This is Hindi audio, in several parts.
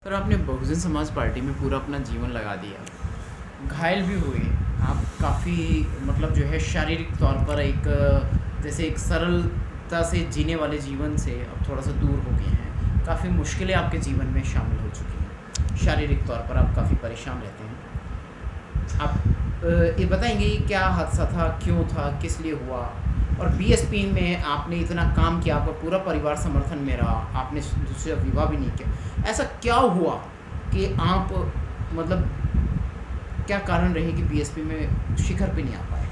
पर आपने बहुजन समाज पार्टी में पूरा अपना जीवन लगा दिया, घायल भी हुए आप काफ़ी, मतलब जो है शारीरिक तौर पर एक जैसे एक सरलता से जीने वाले जीवन से अब थोड़ा सा दूर हो गए हैं। काफ़ी मुश्किलें आपके जीवन में शामिल हो चुकी हैं, शारीरिक तौर पर आप काफ़ी परेशान रहते हैं। आप ये बताएंगे ये क्या हादसा था, क्यों था, किस लिए हुआ? और बीएसपी में आपने इतना काम किया, आपका पूरा परिवार समर्थन में रहा, आपने दूसरा विवाह भी नहीं किया, ऐसा क्या हुआ कि आप, मतलब क्या कारण रहे कि बीएसपी में शिखर पे नहीं आ पाए?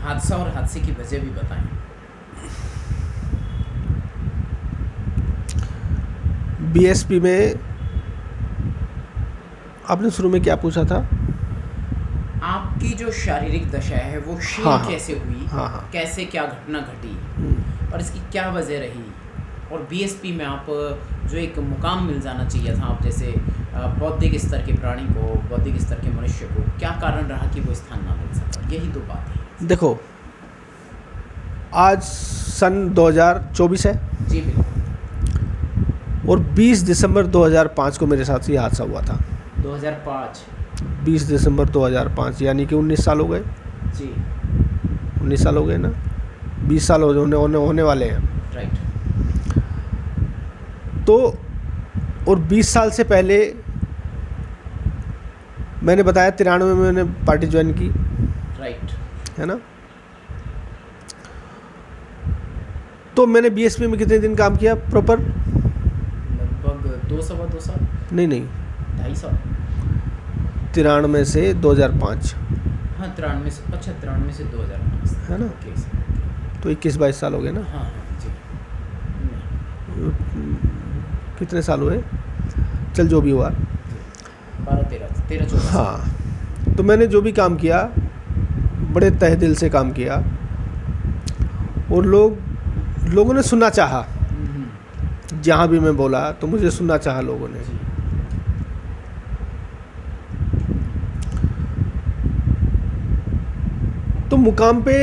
हादसा और हादसे की वजह भी बताएं। बीएसपी में आपने शुरू में क्या पूछा था? आपकी जो शारीरिक दशा है वो क्षीण हाँ, कैसे हुई? हाँ। कैसे क्या घटना घटी और इसकी क्या वजह रही? और बीएसपी में आप जो एक मुकाम मिल जाना चाहिए था, आप जैसे बौद्धिक स्तर के प्राणी को, बौद्धिक स्तर के मनुष्य को, क्या कारण रहा कि वो स्थान ना मिल सका? यही दो बातें। देखो, आज सन 2024 है जी बिल्कुल। और 20 दिसंबर 2005 को मेरे साथ ये हादसा हुआ था। 2005? 20 दिसंबर 2005, यानी कि 19 साल हो गए। जी 19 साल हो गए ना, 20 साल होने वाले हैं। राइट। तो और 20 साल से पहले मैंने बताया 93 में मैंने पार्टी ज्वाइन की, राइट। है ना। तो मैंने बीएसपी में कितने दिन काम किया प्रॉपर? लगभग 2 सवा 2 साल? नहीं, 2.5 साल। 93 से 2005, हाँ 93 से, अच्छा 93 से 2005, है ना। Okay sir. तो 21-22 साल हो गए ना। हाँ हाँ जी। कितने साल हुए, चल जो भी हुआ, 13-14 साल। हाँ। तो मैंने जो भी काम किया बड़े तहे दिल से काम किया और लोगों ने सुनना चाहा। जहाँ भी मैं बोला तो मुझे सुनना चाहा लोगों ने। तो मुकाम पे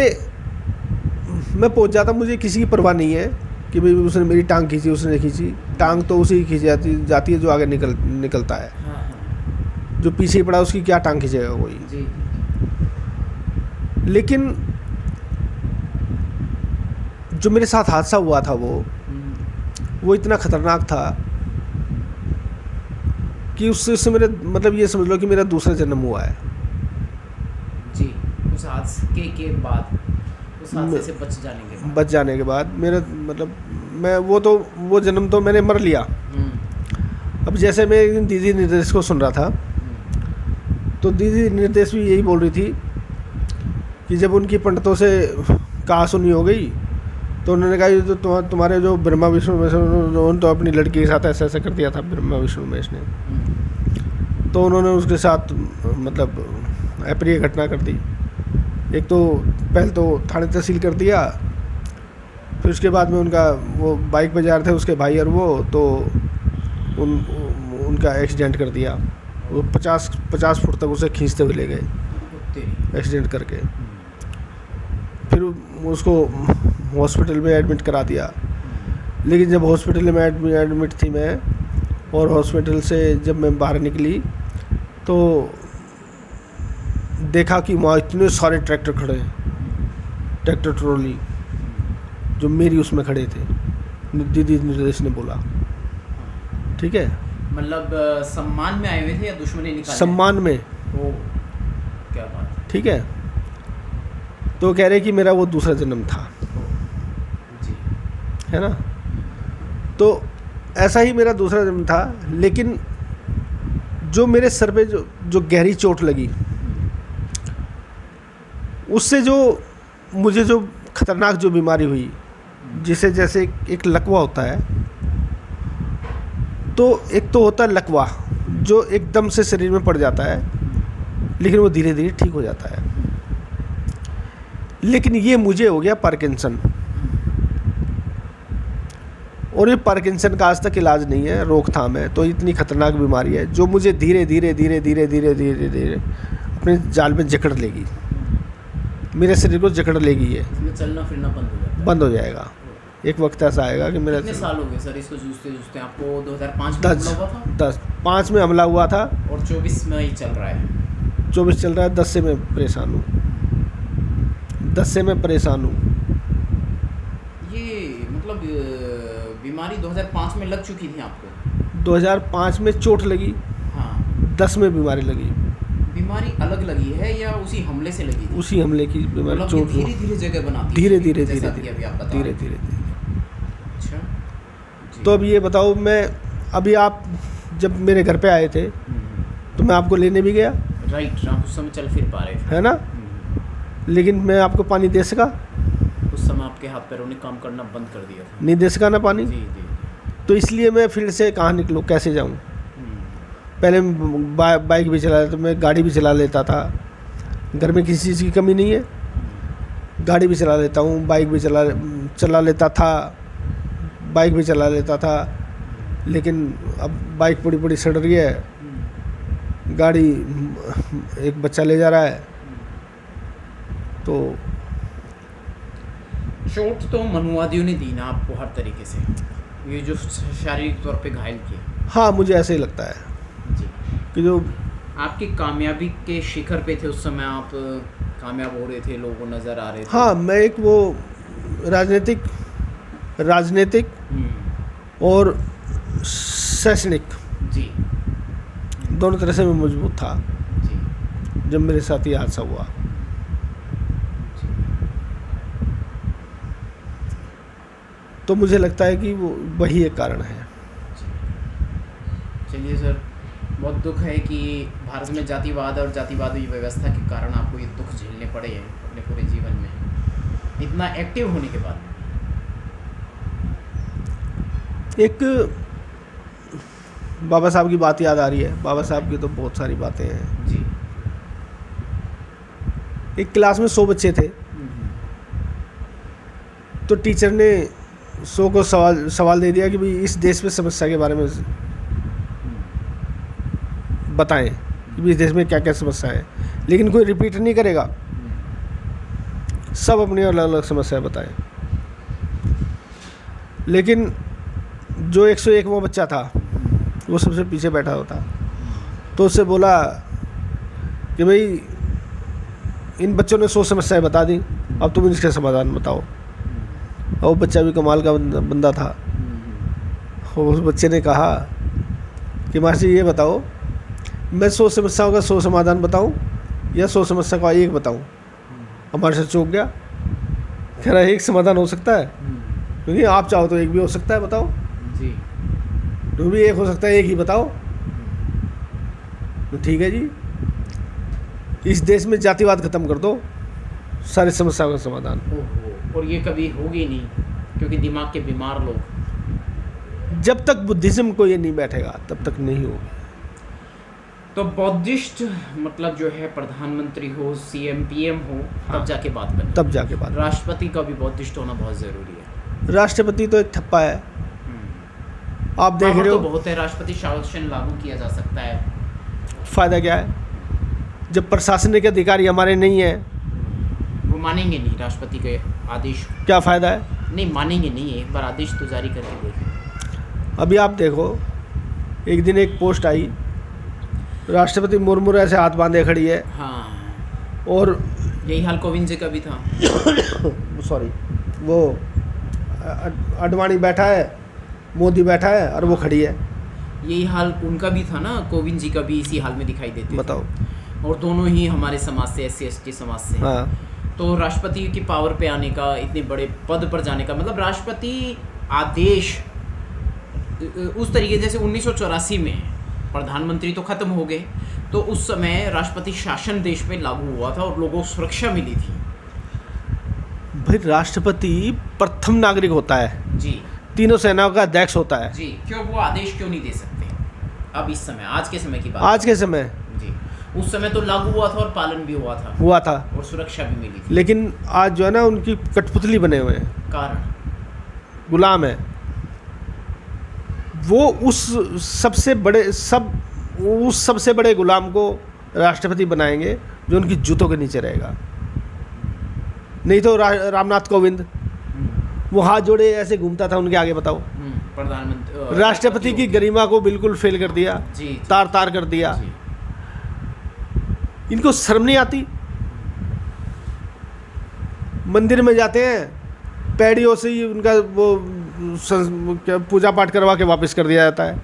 मैं पहुंच जाता, मुझे किसी की परवाह नहीं है कि भाई उसने मेरी टांग खींची, उसने खींची। टांग तो उसी की खींची जाती है जो आगे निकलता है। हाँ हाँ। जो पीछे ही पड़ा उसकी क्या टांग खींचेगा कोई। जी। लेकिन जो मेरे साथ हादसा हुआ था वो इतना ख़तरनाक था कि उससे मेरे, मतलब ये समझ लो कि मेरा दूसरा जन्म हुआ है। जी, उस हादसे के बाद, उस हादसे से बच जाने के बाद मेरा, मतलब मैं वो जन्म तो मैंने मर लिया। अब जैसे मैं एक दिन दीदी निर्देश को सुन रहा था, तो दीदी निर्देश भी यही बोल रही थी कि जब उनकी पंडितों से कहा सुनी हो गई तो उन्होंने कहा ये तो तुम्हारे जो ब्रह्मा विष्णु महेश, उन्होंने तो अपनी लड़की के साथ ऐसा कर दिया था ब्रह्मा विष्णु महेश ने। तो उन्होंने उसके साथ मतलब अप्रिय घटना कर दी। एक तो पहले तो थाने तहसील कर दिया, फिर उसके बाद में उनका वो बाइक पे जा रहे थे उसके भाई और वो, तो उनका एक्सीडेंट कर दिया। वो 50 फुट तक उसे खींचते हुए ले गए एक्सीडेंट करके। फिर उसको हॉस्पिटल में एडमिट करा दिया। लेकिन जब हॉस्पिटल में एडमिट थी मैं, और हॉस्पिटल से जब मैं बाहर निकली तो देखा कि वहाँ इतने सारे ट्रैक्टर खड़े हैं, ट्रैक्टर ट्रॉली जो मेरी उसमें खड़े थे। दीदी निर्देश ने बोला, ठीक है। मतलब सम्मान में आए हुए थे या दुश्मनी निकाले? सम्मान में। ओ, क्या बात। ठीक है। तो कह रहे कि मेरा वो दूसरा जन्म था, जी, है ना। तो ऐसा ही मेरा दूसरा जन्म था। लेकिन जो मेरे सर पे जो गहरी चोट लगी, उससे जो मुझे जो खतरनाक जो बीमारी हुई, जिसे जैसे एक लकवा होता है, तो एक तो होता है लकवा जो एकदम से शरीर में पड़ जाता है, लेकिन वो धीरे धीरे ठीक हो जाता है। लेकिन ये मुझे हो गया पार्किंसन, और ये पार्किंसन का आज तक इलाज नहीं है, रोकथाम है। तो इतनी खतरनाक बीमारी है जो मुझे धीरे धीरे धीरे धीरे धीरे धीरे धीरे अपने जाल में जकड़ लेगी। मेरे शरीर को जकड़ लेगी ये, इसमें चलना फिरना बंद हो जाता है। बंद हो जाएगा। एक वक्त ऐसा आएगा कि मेरा कितने साल हो गए सर इसको जूझते जूझते? आपको 2005 में हमला हुआ था 5 में हमला हुआ था और 24 में ही चल रहा है। 24 चल रहा है, 10 से मैं परेशान हूँ, 10 से मैं परेशान हूँ। ये मतलब बीमारी 2005 में लग चुकी थी आपको? 2005 में चोट लगी, हाँ। 10 में बीमारी लगी। बीमारी अलग लगी है या उसी हमले से लगी थी? उसी हमले की बीमारी, मतलब चोट धीरे धीरे जगह बनाती है, धीरे धीरे जैसा धीरे कि अभी आप बता धीरे रहे थे। धीरे धीरे। अच्छा जी। तो अब ये बताओ, मैं अभी आप जब मेरे घर पे आए थे तो मैं आपको लेने भी गया, राइट, आप उस समय चल फिर पा रहे थे, है ना, लेकिन मैं आपको पानी दे सका? उस समय आपके हाथ पैरों ने काम करना बंद कर दिया था। नहीं दे सका ना पानी। जी जी। तो इसलिए मैं फील्ड से कहाँ निकलूँ, कैसे जाऊँ? पहले बाइक भी चला लेता, मैं गाड़ी भी चला लेता था, घर में किसी चीज़ की कमी नहीं है, गाड़ी भी चला लेता हूँ, बाइक भी चला लेता था, बाइक भी चला लेता था। लेकिन अब बाइक पूरी पूरी सड़ रही है, गाड़ी एक बच्चा ले जा रहा है। तो चोट तो मनुवादियों ने दी ना आपको हर तरीके से, ये जो शारीरिक तौर पे घायल किए। हाँ, मुझे ऐसे ही लगता है जी। कि जो आपकी कामयाबी के शिखर पे थे उस समय, आप कामयाब हो रहे थे, लोगों नज़र आ रहे थे। हाँ, मैं एक वो राजनीतिक और शैक्षणिक जी दोनों तरह से मैं मजबूत था जी जब मेरे साथ ये हादसा हुआ। जी। तो मुझे लगता है कि वो वही एक कारण है। चलिए सर, बहुत दुख है कि भारत में जातिवाद और जातिवादी व्यवस्था के कारण आपको ये दुख झेलने पड़े हैं अपने पूरे जीवन में, इतना एक्टिव होने के बाद। एक बाबा साहब की बात याद आ रही है। बाबा साहब की तो बहुत सारी बातें हैं। जी। एक क्लास में 100 बच्चे थे, तो टीचर ने 100 को सवाल दे दिया कि भाई इस देश में समस्या के बारे में बताएं कि इस देश में क्या क्या समस्या है, लेकिन कोई रिपीट नहीं करेगा, सब अपनी अलग अलग समस्या बताएं। लेकिन जो 101वां बच्चा था वो सबसे पीछे बैठा होता, तो उससे बोला कि भाई इन बच्चों ने 100 समस्याएं बता दी, अब तुम इसका समाधान बताओ। और वो बच्चा भी कमाल का बंदा था। और उस बच्चे ने कहा कि मास्टर ये बताओ, मैं 100 समस्याओं का 100 समाधान बताऊं या 100 समस्या का एक बताऊं? हमारे से चौंक गया, कह रहा है एक समाधान हो सकता है, क्योंकि आप चाहो तो एक भी हो सकता है, बताओ। जी। तो भी एक हो सकता है, एक ही बताओ। तो ठीक है जी, इस देश में जातिवाद खत्म कर दो, सारी समस्याओं का समाधान। ओहो, और ये कभी होगी नहीं, क्योंकि दिमाग के बीमार लोग। जब तक बुद्धिज्म को ये नहीं बैठेगा तब तक नहीं होगी। तो बौद्धिस्ट मतलब जो है प्रधानमंत्री हो, सीएम पीएम हो, तब जाके बात बने। तब जाके बात। राष्ट्रपति का भी बौद्धिस्ट होना बहुत जरूरी है। राष्ट्रपति तो एक थप्पा है, आप देख रहे हो। तो बहुत है, राष्ट्रपति शासन लागू किया जा सकता है। फायदा क्या है जब प्रशासनिक अधिकारी हमारे नहीं है? वो मानेंगे नहीं राष्ट्रपति के आदेश। क्या फ़ायदा है? नहीं मानेंगे नहीं, एक बार आदेश तो जारी करके देखें। अभी आप देखो, एक दिन एक पोस्ट आई, राष्ट्रपति मुर्मू ऐसे हाथ बांधे खड़ी है। हाँ, और यही हाल कोविंद जी का भी था। सॉरी, वो अडवाणी बैठा है, मोदी बैठा है और वो खड़ी है। यही हाल उनका भी था ना, कोविंद जी का भी इसी हाल में दिखाई देते। बताओ। और दोनों ही हमारे समाज से, SC/ST समाज से। हाँ। तो राष्ट्रपति की पावर पे आने का, इतने बड़े पद पर जाने का मतलब, राष्ट्रपति आदेश उस तरीके जैसे 1984 में प्रधानमंत्री तो खत्म हो गए, तो उस समय राष्ट्रपति शासन देश में लागू हुआ था और लोगों को सुरक्षा मिली थी। भाई राष्ट्रपति प्रथम नागरिक होता है जी, तीनों सेनाओं का अध्यक्ष होता है जी। क्यों वो आदेश क्यों नहीं दे सकते? अब इस समय, आज के समय की बात, आज के समय जी, उस समय तो लागू हुआ था और पालन भी हुआ था और सुरक्षा भी मिली थी। लेकिन आज जो है ना, उनकी कठपुतली बने हुए हैं, कारण गुलाम है वो। उस सबसे बड़े गुलाम को राष्ट्रपति बनाएंगे जो उनकी जूतों के नीचे रहेगा। नहीं तो रामनाथ कोविंद, वो हाथ जोड़े ऐसे घूमता था उनके आगे, बताओ। प्रधानमंत्री राष्ट्रपति की गरिमा को बिल्कुल फेल कर दिया, जी, जी, तार तार कर दिया। जी। इनको शर्म नहीं आती? मंदिर में जाते हैं, पैड़ियों से ही उनका वो क्या पूजा पाठ करवा के वापस कर दिया जाता है।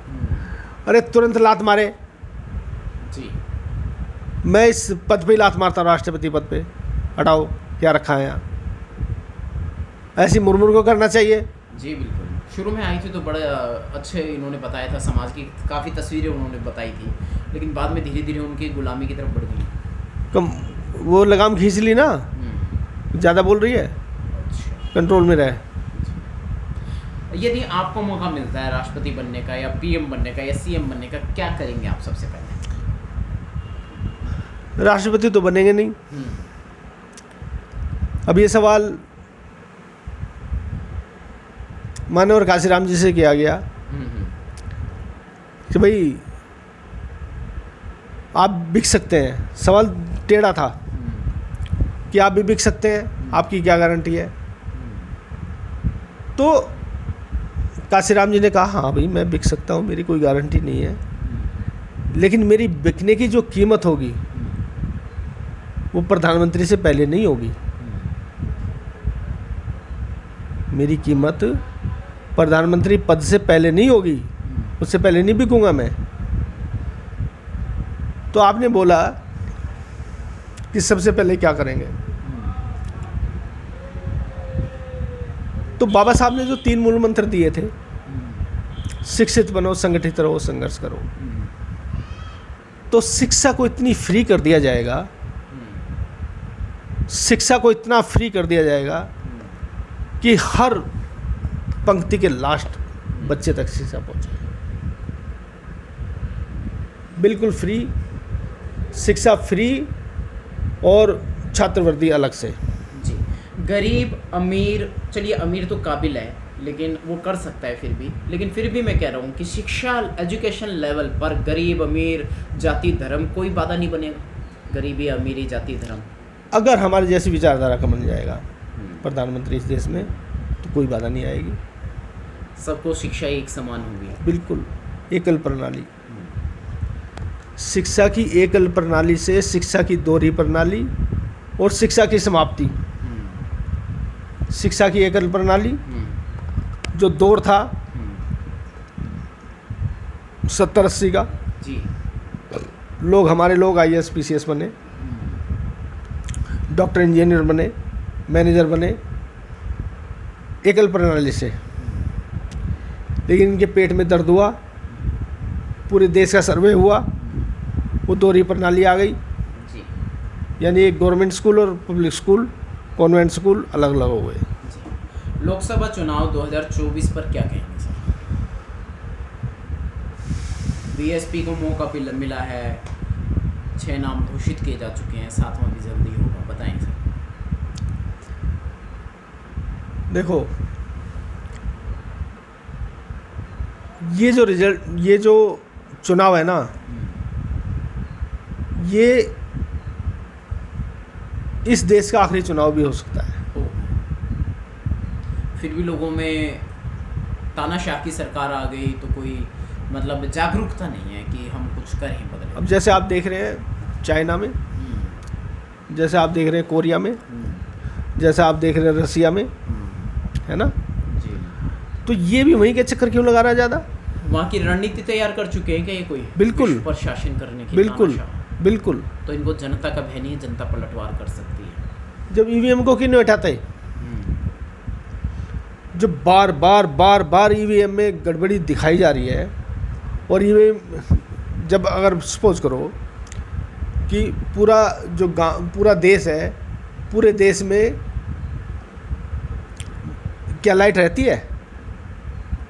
अरे तुरंत लात मारे। जी। मैं इस पद पे ही लात मारता हूँ, राष्ट्रपति पद पे। हटाओ, क्या रखा है यहाँ? ऐसी मुर्मुर को करना चाहिए। जी बिल्कुल। शुरू में आई थी तो बड़ा अच्छे इन्होंने बताया था, समाज की काफ़ी तस्वीरें उन्होंने बताई थी, लेकिन बाद में धीरे धीरे उनकी गुलामी की तरफ बढ़ गई। कम वो लगाम खींच ली ना, ज़्यादा बोल रही है, अच्छा। कंट्रोल में रहे। यदि आपको मौका मिलता है राष्ट्रपति बनने का या पीएम बनने का या सीएम बनने का, क्या करेंगे आप सबसे पहले? राष्ट्रपति तो बनेंगे नहीं। अब ये सवाल मानवर काशीराम जी से किया गया कि भाई आप बिक सकते हैं। सवाल टेढ़ा था कि आप भी बिक सकते हैं, आपकी क्या गारंटी है? तो काशीराम जी ने कहा हाँ भाई मैं बिक सकता हूँ, मेरी कोई गारंटी नहीं है, लेकिन मेरी बिकने की जो कीमत होगी वो प्रधानमंत्री से पहले नहीं होगी। मेरी कीमत प्रधानमंत्री पद से पहले नहीं होगी, उससे पहले नहीं बिकूंगा मैं। तो आपने बोला कि सबसे पहले क्या करेंगे, तो बाबा साहब ने जो 3 मूल मंत्र दिए थे, शिक्षित बनो, संगठित रहो, संघर्ष करो, तो शिक्षा को इतनी फ्री कर दिया जाएगा, शिक्षा को इतना फ्री कर दिया जाएगा कि हर पंक्ति के लास्ट बच्चे तक शिक्षा पहुंचे। बिल्कुल फ्री शिक्षा, फ्री और छात्रवृत्ति अलग से। जी। गरीब अमीर, चलिए अमीर तो काबिल है लेकिन वो कर सकता है फिर भी, लेकिन फिर भी मैं कह रहा हूँ कि शिक्षा एजुकेशन लेवल पर गरीब अमीर जाति धर्म कोई बाधा नहीं बनेगा। गरीबी अमीरी जाति धर्म अगर हमारे जैसी विचारधारा का बन जाएगा प्रधानमंत्री इस देश में तो कोई बाधा नहीं आएगी। सबको शिक्षा एक समान होगी। बिल्कुल एकल प्रणाली। शिक्षा की एकल प्रणाली से शिक्षा की दोहरी प्रणाली और शिक्षा की समाप्ति। शिक्षा की एकल प्रणाली जो दौर था 70-80 का, जी। हमारे लोग IAS PCS बने, डॉक्टर इंजीनियर बने, मैनेजर बने एकल प्रणाली से, लेकिन इनके पेट में दर्द हुआ, पूरे देश का सर्वे हुआ, वो दोहरी प्रणाली आ गई। जी। यानी एक गवर्नमेंट स्कूल और पब्लिक स्कूल, कॉन्वेंट स्कूल अलग अलग हो गए। लोकसभा चुनाव 2024 पर क्या कहेंगे सर? BSP को मौका मिला है, 6 नाम घोषित किए जा चुके हैं, 7वां भी जल्दी होगा, बताएं सर। देखो ये जो चुनाव है ना, ये इस देश का आखिरी चुनाव भी हो सकता है। फिर भी लोगों में तानाशाह की सरकार आ गई तो कोई मतलब जागरूकता नहीं है कि हम कुछ करें, बदलें। अब जैसे आप देख रहे हैं चाइना में, जैसे आप देख रहे हैं कोरिया में, जैसे आप देख रहे हैं रसिया में, है ना जी। तो ये भी वहीं के चक्कर क्यों लगा रहा है ज़्यादा? वहाँ की रणनीति तैयार कर चुके हैं क्या ये कोई? बिल्कुल। विश्व पर शासन करने की। बिल्कुल तानाशाह। बिल्कुल। तो इनको जनता का भय नहीं है, जनता पलटवार कर सकती है। जब EVM को क्यों नहीं उठाते? जब बार बार EVM में गड़बड़ी दिखाई जा रही है, और EVM जब अगर सपोज करो कि पूरा देश है, पूरे देश में क्या लाइट रहती है?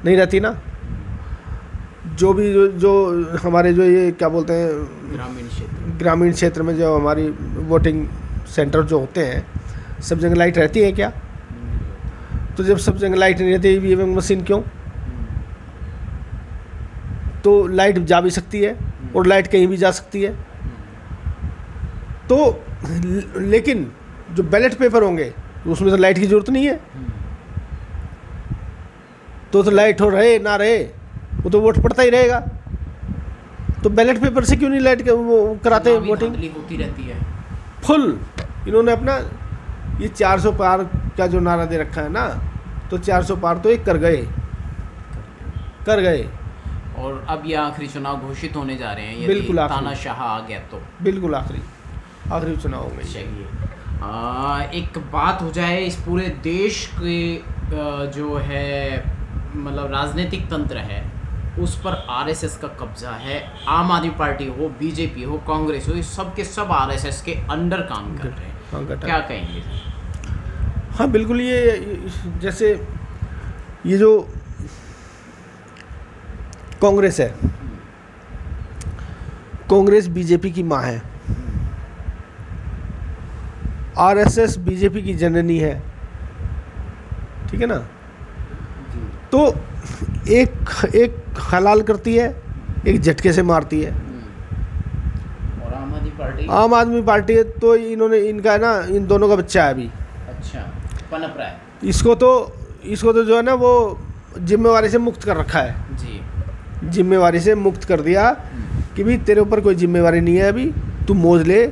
नहीं रहती ना। जो हमारे जो ये क्या बोलते हैं ग्रामीण क्षेत्र में जो हमारी वोटिंग सेंटर जो होते हैं, सब जगह लाइट रहती है क्या? तो जब सब जगह लाइट नहीं रहती, EVM मशीन क्यों? तो लाइट जा भी सकती है और लाइट कहीं भी जा सकती है। तो लेकिन जो बैलेट पेपर होंगे उसमें तो लाइट की जरूरत नहीं है। तो लाइट हो रहे ना रहे वो तो वोट पड़ता ही रहेगा। तो बैलेट पेपर से क्यों नहीं लाइट वो कराते चुनावी वोटिंग धांधली होती रहती है। फुल। इन्होंने अपना ये 400 पार का जो नारा दे रखा है ना, तो 400 पार तो एक कर गए। और अब ये आखिरी चुनाव घोषित होने जा रहे हैं, यदि बिल्कुल आखिरी। तानाशाह आ गया तो बिल्कुल आखिरी चुनाव में। चलिए एक बात हो जाए, इस पूरे देश के जो है मतलब राजनीतिक तंत्र है उस पर आरएसएस का कब्जा है। आम आदमी पार्टी हो, बीजेपी हो, कांग्रेस हो, ये सब के सब आरएसएस के अंडर काम कर रहे हैं। क्या कहेंगे? हाँ बिल्कुल। ये जैसे ये जो कांग्रेस है, कांग्रेस बीजेपी की माँ है, आरएसएस बीजेपी की जननी है, ठीक है ना। तो एक हलाल करती है, एक झटके से मारती है। और आम आदमी पार्टी है तो इनका है ना, इन दोनों का बच्चा है अभी। अच्छा, पनप रहा है। इसको तो जो है ना वो जिम्मेवारी से मुक्त कर रखा है जी। जिम्मेवारी से मुक्त कर दिया कि भाई तेरे ऊपर कोई जिम्मेवारी नहीं है, अभी तू मौज ले,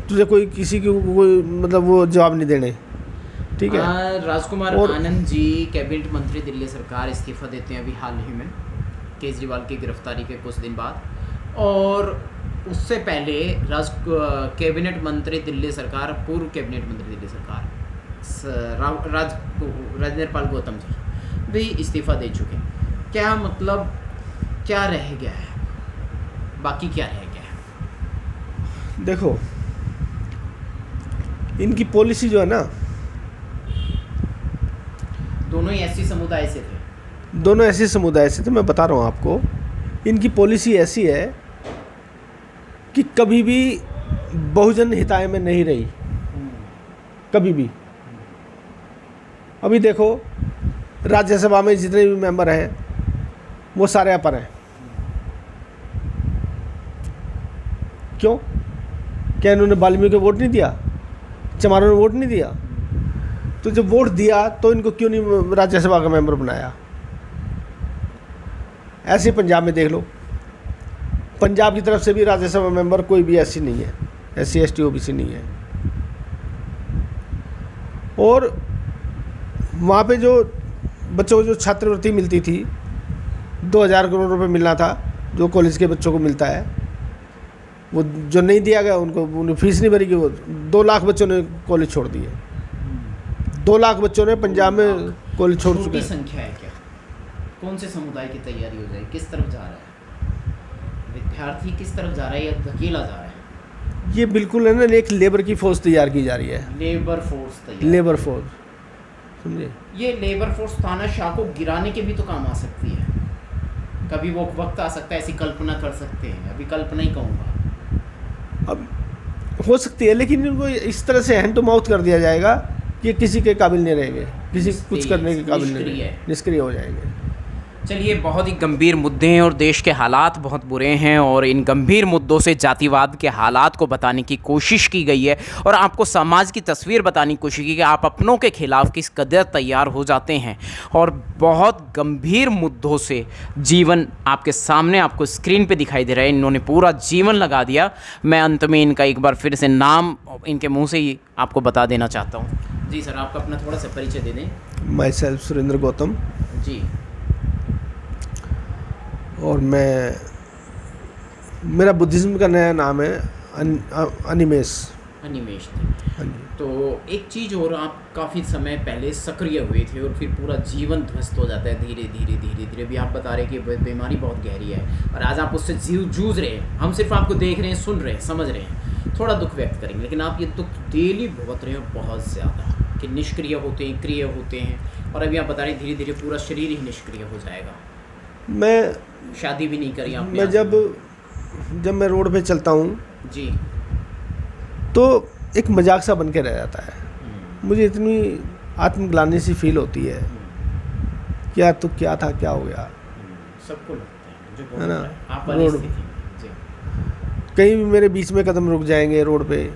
तुझे कोई किसी की कोई मतलब वो जवाब नहीं देने, ठीक है। राजकुमार आनंद जी कैबिनेट मंत्री दिल्ली सरकार इस्तीफा देते हैं अभी हाल ही में, केजरीवाल की गिरफ्तारी के कुछ दिन बाद। और उससे पहले कैबिनेट मंत्री दिल्ली सरकार, पूर्व कैबिनेट मंत्री दिल्ली सरकार राजेंद्र पाल गौतम जी भी इस्तीफा दे चुके हैं। क्या मतलब क्या रह गया है, बाकी क्या रह गया है? देखो इनकी पॉलिसी जो है ना, दोनों ही ऐसी समुदाय से थे, मैं बता रहा हूँ आपको। इनकी पॉलिसी ऐसी है कि कभी भी बहुजन हिताय में नहीं रही, कभी भी। अभी देखो राज्यसभा में जितने भी मेंबर हैं वो सारे अपर हैं। क्यों? क्या इन्होंने वाल्मीकि को वोट नहीं दिया, चमारों ने वोट नहीं दिया? तो जब वोट दिया तो इनको क्यों नहीं राज्यसभा का मेंबर बनाया? ऐसे पंजाब में देख लो, पंजाब की तरफ से भी राज्यसभा मेंबर कोई भी ऐसी नहीं है, SC ST OBC नहीं है। और वहाँ पे जो बच्चों को जो छात्रवृत्ति मिलती थी, 2000 करोड़ रुपए मिलना था जो कॉलेज के बच्चों को मिलता है, वो जो नहीं दिया गया उन्हें फीस नहीं भरी गई। वो 2 लाख बच्चों ने कॉलेज छोड़ दिए। 2 लाख बच्चों ने पंजाब में कॉलेज छोड़ चुके हैं। संख्या है क्या? कौन से समुदाय की तैयारी हो जाए? किस तरफ जा रहा है विद्यार्थी, किस तरफ जा रहा है या धकेला जा रहा है? ये बिल्कुल है ना, एक लेबर की फोर्स तैयार की जा रही है। लेबर फोर्स, समझे? ये लेबर फोर्स तानाशाह को गिराने के भी तो काम आ सकती है। कभी वो वक्त आ सकता है, ऐसी कल्पना कर सकते हैं, अभी कल्पना ही कहूँगा। अब हो सकती है, लेकिन इनको इस तरह से हैंड टू माउथ कर दिया जाएगा कि किसी के काबिल नहीं रहेंगे, किसी कुछ करने के काबिल नहीं रहेंगे, निष्क्रिय हो जाएंगे। चलिए, बहुत ही गंभीर मुद्दे हैं और देश के हालात बहुत बुरे हैं, और इन गंभीर मुद्दों से जातिवाद के हालात को बताने की कोशिश की गई है और आपको समाज की तस्वीर बताने की कोशिश की कि आप अपनों के खिलाफ किस कदर तैयार हो जाते हैं। और बहुत गंभीर मुद्दों से जीवन आपके सामने आपको स्क्रीन पे दिखाई दे रहा है। इन्होंने पूरा जीवन लगा दिया। मैं अंत में इनका एक बार फिर से नाम इनके मुँह से ही आपको बता देना चाहता हूँ। जी सर, आपका अपना थोड़ा सा परिचय दे दें। My self Surendra Gautam ji. और मेरा बुद्धिज़्म का नया नाम है अनिमेश जी। हाँ जी। तो एक चीज़ और, आप काफ़ी समय पहले सक्रिय हुए थे और फिर पूरा जीवन ध्वस्त हो जाता है धीरे धीरे। भी आप बता रहे हैं कि बीमारी बहुत गहरी है और आज आप उससे जूझ रहे हैं। हम सिर्फ आपको देख रहे हैं, सुन रहे हैं, समझ रहे हैं, थोड़ा दुख व्यक्त करेंगे, लेकिन आप ये दुख डेली भुगत रहे हैं बहुत ज़्यादा, कि निष्क्रिय होते हैं, क्रिय होते हैं। और अभी आप बता रहे हैं धीरे धीरे पूरा शरीर ही निष्क्रिय हो जाएगा। मैं शादी भी नहीं करी आपने? मैं जब मैं रोड पे चलता हूँ जी, तो एक मजाक सा बन के रह जाता है। मुझे इतनी आत्मग्लानि सी फील होती है कि यार तो क्या था, क्या हो गया। सबको लगता है जो है ना, आप रोड जी। कहीं भी मेरे बीच में कदम रुक जाएंगे रोड पे,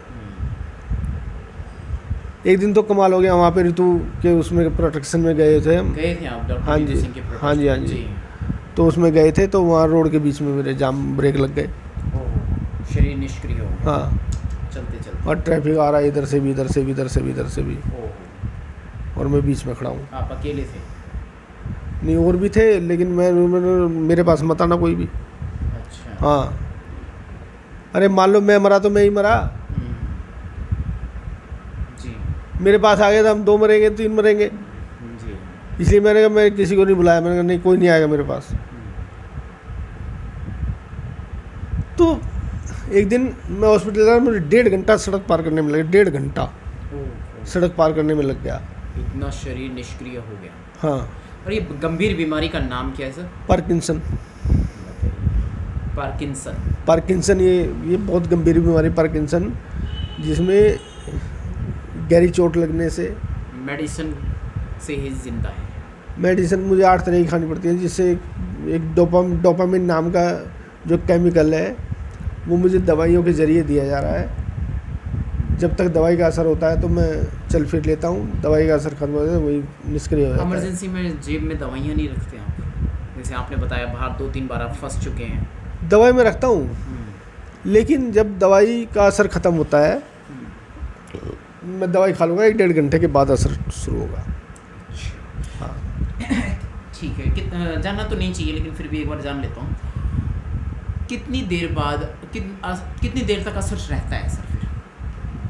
एक दिन तो कमाल हो गया, वहाँ पे ऋतु के उसमें प्रोटेक्शन में गए थे हम। गए थे आप डॉक्टर हाँ वीरू जी, सिंह के हाँ जी, हाँ प्रोटेक्शन? जी। तो उसमें गए थे, तो वहाँ रोड के बीच में मेरे जाम ब्रेक लग गए। ओह, शरीर निष्क्रिय हो गया हाँ, चलते चलते। और ट्रैफिक आ रहा है इधर से भी, इधर से भी, इधर से भी, इधर से भी, ओह, और मैं बीच में खड़ा हूँ। आप अकेले थे? नहीं, और भी थे, लेकिन मेरे पास मत आना कोई भी। अच्छा। हाँ, अरे मान लो मैं मरा तो मैं ही मरा, हम्म, जी मेरे पास आ गया तो हम 2 मरेंगे, 3 मरेंगे। जी। इसलिए मैंने कहा मैं किसी को नहीं बुलाया, मैंने कहा नहीं कोई नहीं आएगा मेरे पास। तो एक दिन मैं हॉस्पिटल गया, मुझे 1.5 घंटा सड़क पार करने में लगा, 1.5 घंटा ओह, सड़क पार करने में लग गया। इतना शरीर निष्क्रिय हो गया। हाँ, और ये गंभीर बीमारी का नाम क्या है सर? पार्किंसन। पार्किंसन। पार्किंसन ये बहुत गंभीर बीमारी पार्किंसन, जिसमें गहरी चोट लगने से मेडिसिन से ही जिंदा है। मेडिसिन मुझे 8 तरह की खानी पड़ती है, जिससे एक डोपामिन नाम का जो केमिकल है वो मुझे दवाइयों के ज़रिए दिया जा रहा है। जब तक दवाई का असर होता है तो मैं चल फिर लेता हूँ, दवाई का असर खत्म हो जाता है वही निष्क्रिय हो जाता है। इमरजेंसी में जेब में दवाइयाँ नहीं रखते आप? जैसे आपने बताया बाहर 2-3 बार आप फंस चुके हैं। दवाई में रखता हूँ, लेकिन जब दवाई का असर ख़त्म होता है, मैं दवाई खा लूँगा, 1-1.5 घंटे के बाद असर शुरू होगा। हाँ, ठीक है, जानना तो नहीं चाहिए लेकिन फिर भी एक बार जान लेता हूँ। कितनी देर बाद कितनी देर तक असर रहता है सर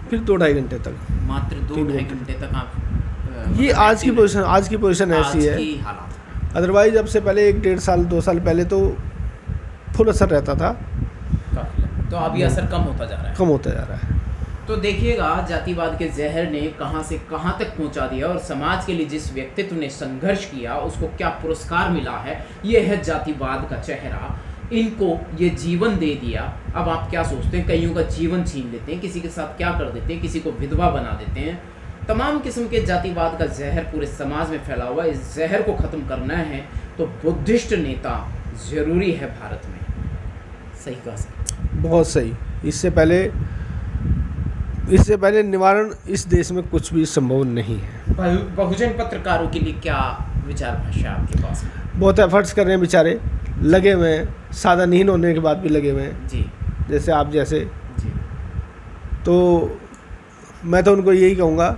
फिर 2-2.5 घंटे तक। मात्र 2-2.5 घंटे तक आप ये आज की पोजीशन ऐसी है। की हालात अदरवाइज अब से पहले 1-1.5 साल 2 साल पहले तो फुल असर रहता था, काफी लंबा। तो अभी असर कम होता जा रहा है। कम होता जा रहा है। तो देखिएगा, जातिवाद के जहर ने कहां से कहां तक पहुंचा दिया और समाज के लिए जिस व्यक्तित्व ने संघर्ष किया उसको क्या पुरस्कार मिला है। यह है जातिवाद का चेहरा। इनको ये जीवन दे दिया। अब आप क्या सोचते हैं? कईयों का जीवन छीन लेते हैं, किसी के साथ क्या कर देते हैं, किसी को विधवा बना देते हैं। तमाम किस्म के जातिवाद का जहर पूरे समाज में फैला हुआ है। इस जहर को ख़त्म करना है तो बुद्धिस्ट नेता ज़रूरी है भारत में। सही कहा सर, बहुत सही। इससे पहले निवारण इस देश में कुछ भी संभव नहीं है। बहुजन पत्रकारों के लिए क्या विचार भाषा आपके पास में? बहुत एफर्ट्स कर रहे हैं बेचारे, लगे हुए हैं, सादा नहीं होने के बाद भी लगे हुए हैं, जी जैसे आप जैसे। जी। तो मैं तो उनको यही कहूँगा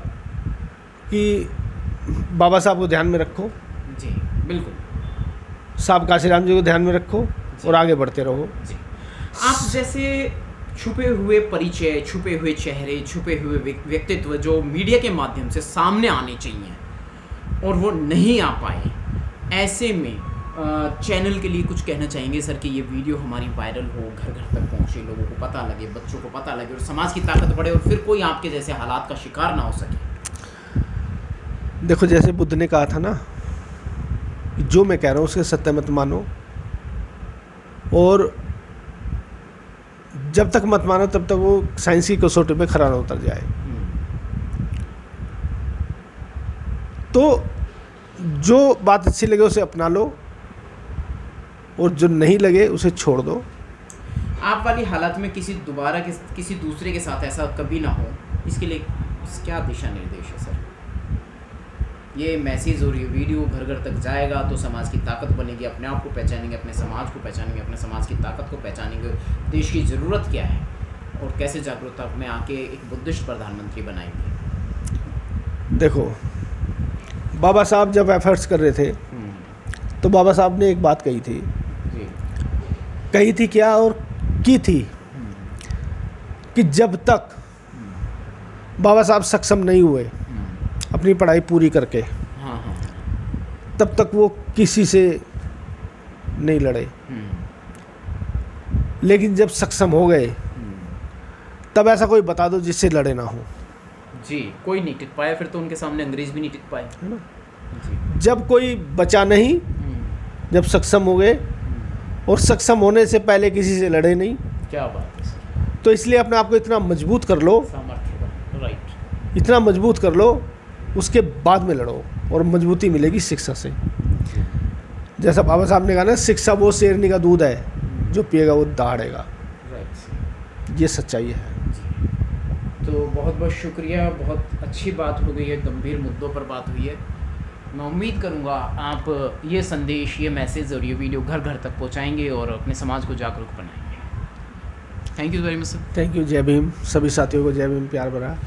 कि बाबा साहब को ध्यान में रखो, जी बिल्कुल, साहब काशीराम जी को ध्यान में रखो और आगे बढ़ते रहो। जी। आप जैसे छुपे हुए परिचय, छुपे हुए चेहरे, छुपे हुए व्यक्तित्व जो मीडिया के माध्यम से सामने आने चाहिए और वो नहीं आ पाए, ऐसे में चैनल के लिए कुछ कहना चाहेंगे सर कि ये वीडियो हमारी वायरल हो, घर घर तक पहुंचे, लोगों को पता लगे, बच्चों को पता लगे और समाज की ताकत बढ़े और फिर कोई आपके जैसे हालात का शिकार ना हो सके? देखो, जैसे बुद्ध ने कहा था ना, जो मैं कह रहा हूँ उसके सत्य मत मानो, और जब तक मत मानो तब तक वो साइंस की कसौटी पे खरा ना उतर जाए। तो जो बात अच्छी लगे उसे अपना लो और जो नहीं लगे उसे छोड़ दो। आप वाली हालत में किसी दूसरे के साथ ऐसा कभी ना हो, इसके लिए क्या दिशा निर्देश है सर? ये मैसेज और ये वीडियो घर घर तक जाएगा तो समाज की ताकत बनेगी, अपने आप को पहचानेंगे, अपने समाज को पहचानेंगे, अपने समाज की ताकत को पहचानेंगे, देश की ज़रूरत क्या है और कैसे जागरूकता में आके एक बुद्धिस्ट प्रधानमंत्री बनाएंगे। देखो, बाबा साहब जब एफर्ट्स कर रहे थे तो बाबा साहब ने एक बात कही थी जी। कही थी क्या और की थी कि जब तक बाबा साहब सक्षम नहीं हुए अपनी पढ़ाई पूरी करके, हाँ हाँ, तब तक वो किसी से नहीं लड़े, लेकिन जब सक्षम हो गए तब ऐसा कोई बता दो जिससे लड़े ना हो। जी, कोई नहीं टिक पाया, फिर तो उनके सामने अंग्रेज भी नहीं टिक पाए, है ना। जी। जब कोई बचा नहीं, जब सक्षम हो गए, और सक्षम होने से पहले किसी से लड़े नहीं। क्या बात है सर, तो इसलिए अपने आप को इतना मजबूत कर लो, सामर्थ्य, राइट, इतना मजबूत कर लो, उसके बाद में लड़ो और मजबूती मिलेगी शिक्षा से। जैसा बाबा साहब ने कहा ना, शिक्षा वो शेरनी का दूध है जो पिएगा वो दहाड़ेगा। राइट, ये सच्चाई है। तो बहुत बहुत बहुत शुक्रिया। बहुत अच्छी बात हो गई है, गंभीर मुद्दों पर बात हुई है। मैं उम्मीद करूँगा आप ये संदेश, ये मैसेज और ये वीडियो घर घर तक पहुँचाएँगे और अपने समाज को जागरूक बनाएंगे। Thank you very much sir. Thank you. जय भीम। सभी साथियों को जय भीम, प्यार भरा।